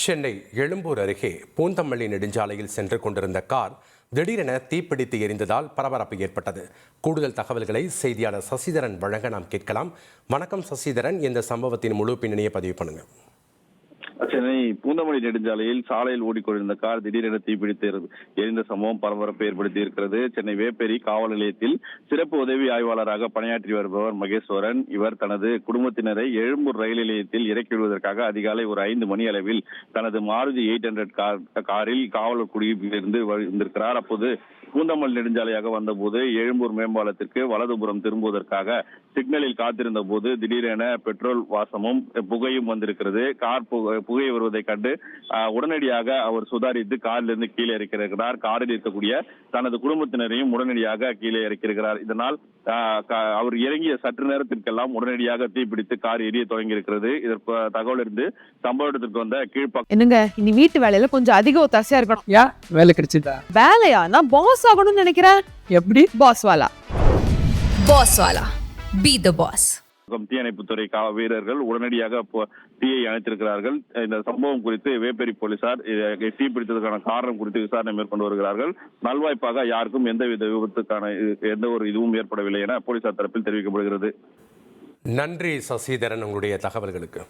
சென்னை எழும்பூர் அருகே பூந்தமல்லி நெடுஞ்சாலையில் சென்று கொண்டிருந்த கார் திடீரென தீப்பிடித்து எரிந்ததால் பரபரப்பு ஏற்பட்டது. கூடுதல் தகவல்களை செய்தியாளர் சசிதரன் வழங்க நாம் கேட்கலாம். வணக்கம் சசிதரன், இந்த சம்பவத்தின் முழு பின்னணியை பதிவு பண்ணுங்க. சென்னை பூந்தமல்லி நெடுஞ்சாலையில் சாலையில் ஓடிக்கொண்டிருந்த கார் திடீரென தீப்பிடித்து எரிந்த சம்பவம் பரபரப்பை ஏற்படுத்தி இருக்கிறது. சென்னை வேப்பேரி காவல் நிலையத்தில் சிறப்பு உதவி ஆய்வாளராக பணியாற்றி வருபவர் மகேஸ்வரன். இவர் தனது குடும்பத்தினரை எழும்பூர் ரயில் நிலையத்தில் இறக்கி விடுவதற்காக அதிகாலை ஒரு 5 மணி அளவில் தனது மாருதி 800 காரில் காவலர் குடியிருப்பில் இருந்து வந்திருக்கிறார். அப்போது பூந்தமல்லி நெடுஞ்சாலையாக வந்தபோது எழும்பூர் மேம்பாலத்திற்கு வலதுபுறம் திரும்புவதற்காக சிக்னலில் காத்திருந்த போது திடீரென பெட்ரோல் வாசமும் புகையும் வந்திருக்கிறது. கார் புகை வருவதை கண்டு உடனடியாக அவர் சுதாரித்து காரிலிருந்து கீழே இறக்கிறார். காரில் இருக்கக்கூடிய தனது குடும்பத்தினரையும் உடனடியாக கீழே இறக்கிறார். இதனால் அவர் இறங்கிய சற்று நேரத்திற்கெல்லாம் உடனடியாக தீப்பிடித்து கார் எரிய தொடங்கி இருக்கிறது. இதற்கு தகவல் இருந்து சம்பவ இடத்திற்கு வந்த கீழ்ப்பாக்கம் என்னங்க, இனி வீட்டு வேலையில கொஞ்சம் அதிக ஒத்தாசையா இருக்கணும். வேலை கிடைச்சிட்டா? வேலையா? நான் பாஸ் ஆகணும்னு நினைக்கிறேன். எப்படி? பாஸ் வாலா. Be the boss. தீயணைப்புத்துறை வீரர்கள் உடனடியாக தீயை அணைத்திருக்கிறார்கள். இந்த சம்பவம் குறித்து வேப்பேரி போலீசார் தீப்பிடித்ததற்கான காரணம் குறித்து விசாரணை மேற்கொண்டு வருகிறார்கள். நல்வாய்ப்பாக யாருக்கும் எந்தவித விபத்துக்கான எந்த ஒரு இதுவும் ஏற்படவில்லை என போலீசார் தரப்பில் தெரிவிக்கப்படுகிறது. நன்றி சசிதரன், உங்களுடைய தகவல்களுக்கு.